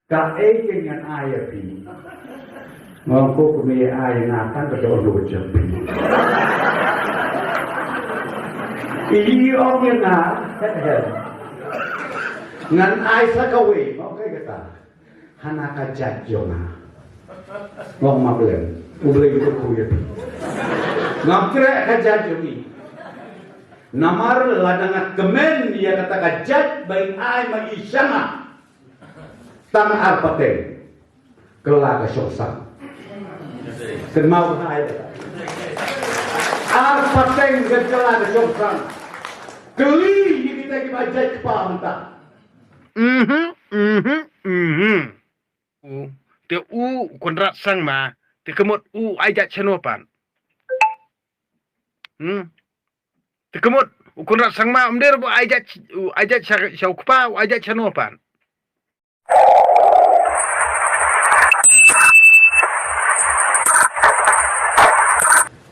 Ka dengan ayah pi. Ngoko kumi ayah natan kedodo jepi. Ini orangnya ngan ayah sakawe, oke kata. Hana kajat jona. Ngom mablen, ubleng itu kuya pi. Ngakre kajat joni. Namar ladangat kemen dia kata kajat baik ayah magi sama. Tang arpate kelak kesosan kenal ayat arpate kelak kesosan keli kita baca kepala te konrat sang ma te kemot ajat chenopan te kemot konrat sang ma umder bo ajat syaukupa ajat chenopan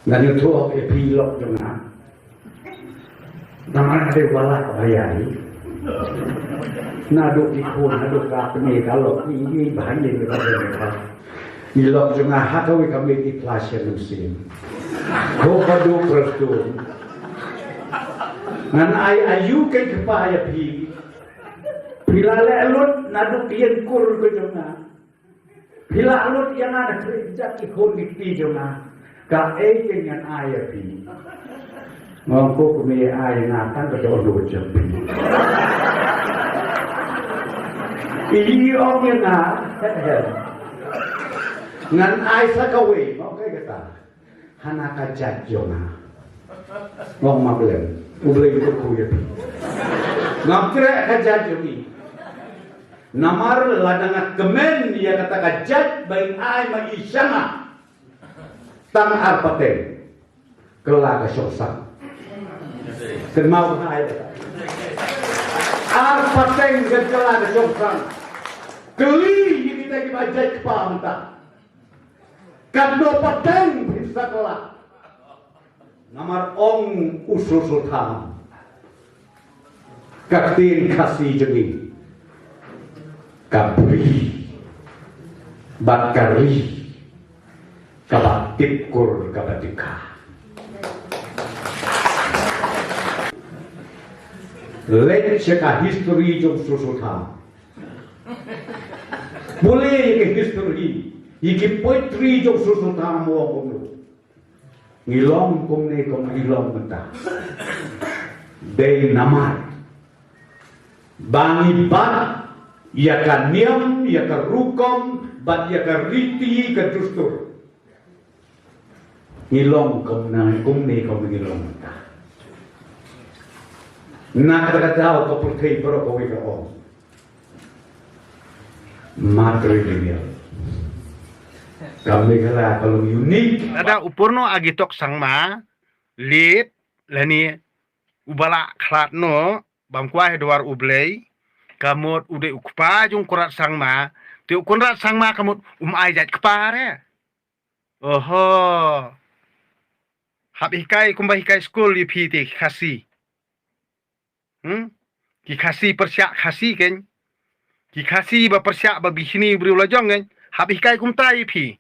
Ngan itu epilog dengan nama ada balak bayari naduk ikut naduk kapne kalau ini bahan yang kita berikan ilog dengan hatawi kami ikhlasnya musim kau padu perstun ngan ayu ke kepaya pi bila lelut naduk yang kur ke jona bila alut yang ada kerja ikut di jona ka dengan ayah pi. Ngoko kumi ayah natan kedodo jepi. Ini orangnya ngan ayah sakawe, oke kata. Hana kajat jona. Ngom mablen, ubleng itu kuya pi. Ngakre kajat joni. Namar ladangat kemen dia kata kajat baik ayah magi sama. Tang arpate kelak kesosan kenal ayat arpate kelak kesosan keli kita baca kepala kado pateng bisa kelak namar ong usul sultan kaktin kasih jeni kabri bakari kabatip kur kabatika lain seka history jom susultan boleh ke history iki poetry jom susultan mo kono ngilong komne kom ilong menta dei namar bangi bat ya ka niam ya ka rukom bat ya ka riti ka dustur ngilong komne kom ngilong menta na kata-kata ko putih pero ko ika o matrilineal kami kala kalau unik ada upurno agitok sangma lit lani ubala klatno bangkwa hedwar ublei kamot ude ukpa jung kurat sangma te kurat sangma kamot ajat kepare oho habikai kumbahikai school di piti kasi ki kasi persyak kasi ken ki kasi ba persyak ba bihini beri ulajong ken habikai kumtai pi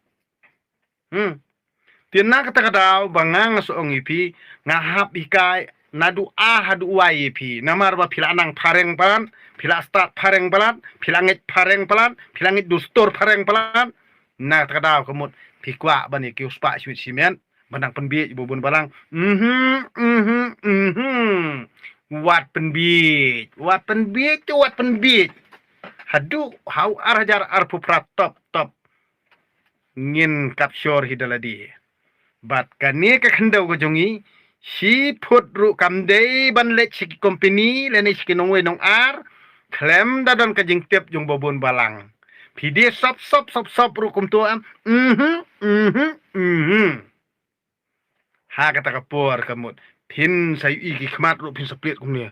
tiana kata-kata bangang soong ipi ngahap ikai nadu hadu uai ipi namar ba pilanang pareng palan pila start pareng palan pilangit pareng palan pilangit dustur pareng palan na kata kemut pikwa bani ki uspa swit simen bandang penbi bubun balang wat penbi hadu hau arjar arpuprat top ngin kapsyor hidaladi bat kani ke khandau gojongi si put ru kamdei ban lek siki company lene siki nongwe nong ar klem dadon kajing tip jong bobon balang pidi sop ru kum tu am ha kata kapur kamut pin sayu iki khmat ru pin split kum ni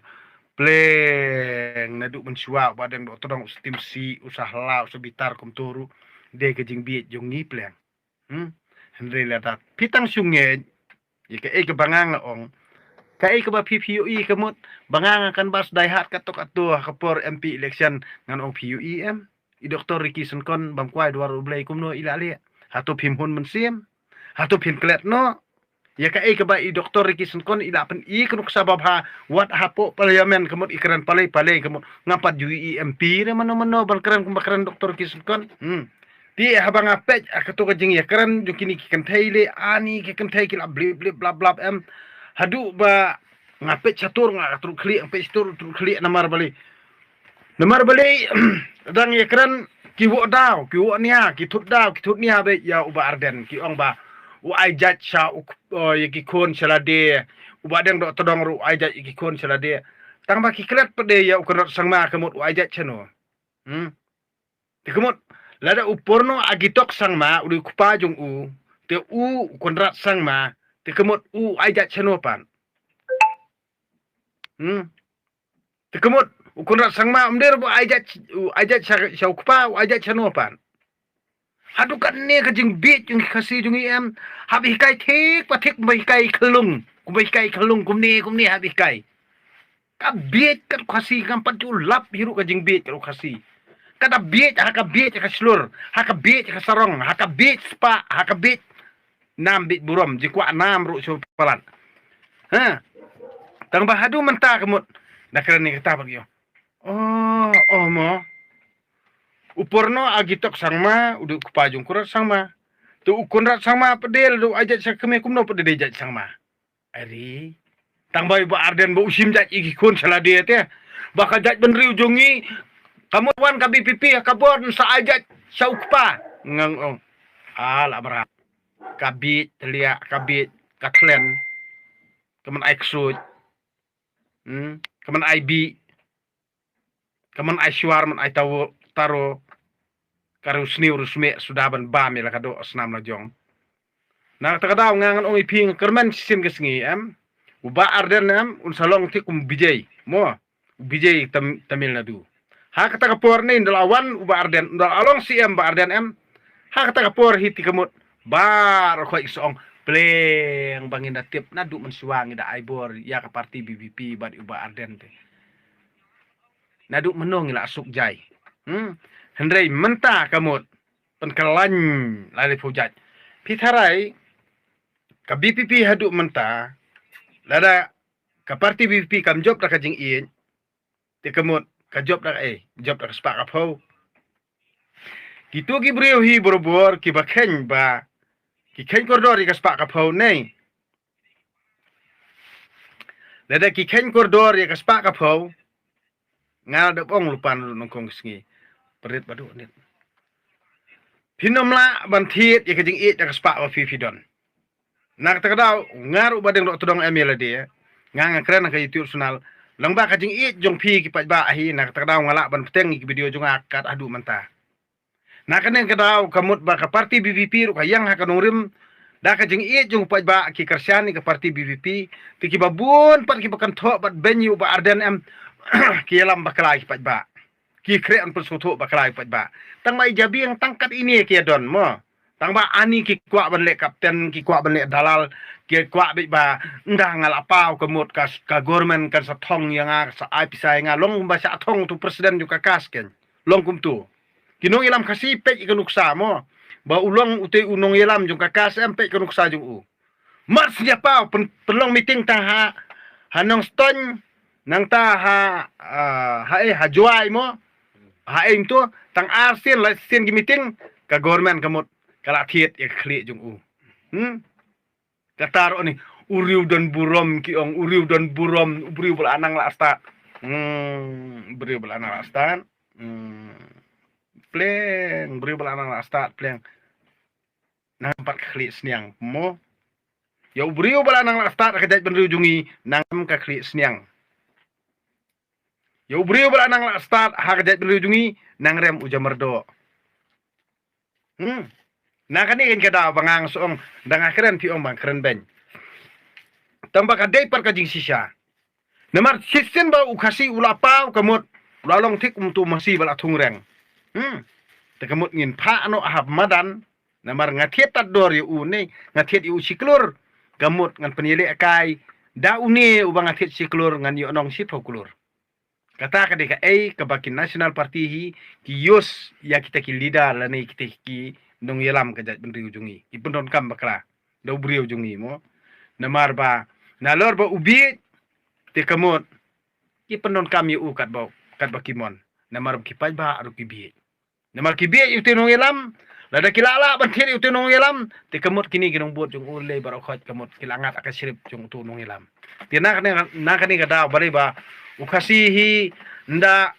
pleng naduk mensuwa badan do todong stim si usah lau sebitar kum turu de kajing biet jong ni pleng Henry lata pitang sungai jika kebangang ong kai ke ba PPUE kemut bangang akan bas daihat katok atuh kapor MP election ngan ong PUE i doktor Ricky Senkon bam kwai dua rublei kumno ila le hatu phim hun men sim hatu phin klet no ya ka e ka ba i doktor Ricky Senkon ila pen i kunuk sabab ha wat hapo parliamen kemut ikran palai kemut ngapat ju MP re mano ban keren doktor Ricky Senkon ti habang apet akato ka jing ya keren ju kini ki kan thaile ani ki kan thai ki la blip bla bla hadu ba ngapet catur ngatur kli ampe catur kli namar bali dang ya keren ki wo daw ki wo nia ki thut nia be ya uba arden ki ong ba u ai jat sha u ya ki kon selade uba deng do todong ru ai jat ki kon selade tang ba ki klet pede ya u konot sangma kemut u ai jat cheno ti kemut lada u porno agitok sangma u kupa jung u te u konrat sangma ti kemut u ai jat cheno pan ti kemut ukurat sangma umder bu ajat syaukupa ajat chanopan hadu kan ne ka jing bit jung khasi jung em habi kai thik pathik bai kai khlung kumni habi kai ka bit ka khasi kam patu lap hiru ka jing bit ka khasi kada bit ka slur haka bit ka sarong haka bit spa haka bit nam bit burom jikwa nam ru so palan tang bahadu mentah kemut nakran ni kata bagyo mo uporno agitok sangma udu kupajung kurat sangma tu ukunrat sangma pedel du ajat sakeme kumno pedel ajat sangma ari tang bai ba arden ba usim jat igi kun salade te baka jat benri ujungi kamu wan kabi pipi kabon sa ajat saukpa ngang ala bara kabit telia kabit katlen kemen aiksut kemen IB kaman Aishwar man tawo taro karusni urusme sudah ban bam la kado asnam la jong na takadaw ngangan ong iping kerman sim kesngi uba arden un salong ti kum bijay mo bijay Tamil Nadu ha kata kapor ni ndalawan uba arden ndal along si ba arden ha kata kapor hiti kamut bar ko isong pleng bangin tip nadu mensuwangi da aibor ya ka parti BBP bad uba arden te nadu menong ila asuk jai hendrei menta kamut penkalan lari pujat pitharai ka BPP hadu menta lada ka parti BPP kam job ka jing in te kamut ka job job ka spa ka phau kitu ki breu hi borobor ki bakhen ba ki khen koridor ka spa ka phau nei lada ki khen koridor ka spa ka phau ngal de ong lupan nongkong sngi perit badu nit pinomla bantiet ye kajing it ka spa wa fidon nak takadaw ngaru badeng do todong MLD ngang kren ka YouTube channel langba kajing it jong pi ki pajba ahi nak takadaw ngala ban peteng ki video jong akat adu menta nak kanen kadaw kamut ba ka parti BBP ru ka yang ha kanongrim da kajing it jong pajba ki kersyani ka parti BBP ki babun pat ki bakan tho bat benyu ba arden kialam bakalai pajba ki krean persutu bakalai pajba tang mai jabi yang tangkat ini ki don mo tang ba ani ki kwa ban le kapten ki kwa ban le dalal ki kwa bi ba ndah ngal apau kemut ka government kan sa thong yang sa ai pisai nga long ba sa thong tu presiden juga kasken long kum tu kinong ilam kasi pe ikanuksa mo ba ulong uti unong ilam juga kas empe ikanuksa jung mars nya pau penlong meeting tang hanong ston nang ta ha juai mo ha em tu tang arsian la sien gi meeting ka government kamut kala thiet ya khli jung katar oni uriu dan burom ki ong uriu dan burom uriu bel anang la asta uriu bel anang la asta pleng uriu bel anang la asta pleng nampak khli sniang mo ya uriu bel anang la asta ka jaj ben riu jungi nang ka khli sniang ya ubriu bala nang la start ha kajat berujungi nang rem ujamerdo na kani kan kada bangang soong dang akren ti ong bang keren ben tambah kadai par kajing sisa namar sisen ba ukasi ulapau kamut ulalong tik tu masih bala tungreng te kamut ngin pa ano ahab madan namar ngatiet tador yu une ngatiet yu siklur kamut ngan penilai akai da une ubang ngatiet siklur ngan yu nong sipokulur Kata kadika ke baki National Party hi ki yos ya kita ki leader lani kita ki nong yelam kajat bendri ujungi. Ki pendon kam bakla. Da ubri ujungi mo. Namar ba nalor ba ubi te kamot ki pendon kam yu kat ba kimon. Namar ki paj ba aru ki bi. Namar ki bi yu te nong yelam lada kilala ban thir yu te nong yelam te kamot kini kinong bot jung ule baro khot kamot kilangat akasirip jung tu nong yelam. Ti na kani kada bari ba ukasihi nda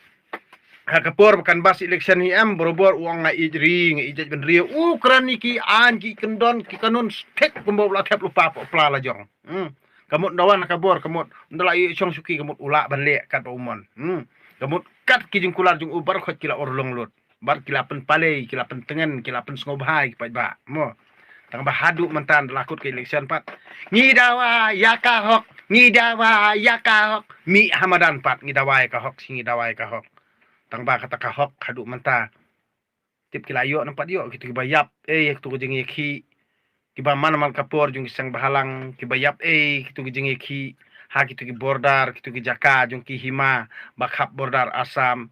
hakapor kan bas election hi am borobor uang nga ijri nga ijaj ben rio krani ki an ki kendon ki kanun tek kumbo la tep lupa pla la jong kamut dawan kabor kamut ndala i chong suki kamut ula ban le kat umon kamut kat ki jung kular jung ubar khot kila orlong lot bar kila pen pale kila pen tengen kila pen ngobhai ki ba mo tang ba hadu mantan lakut ke election pat ngidawa yaka hok ngidawa yaka hok mi hamadan pat ngidawa ka hok singidawa ka hok tang ba kata ka hok hadu manta tip kila yo nampat yo gitu kibayap tu jeng ki kiba man mal kapor jung sang bahalang kibayap gitu jeng ki ha gitu ki bordar gitu ki jaka jung ki hima bakhap bordar asam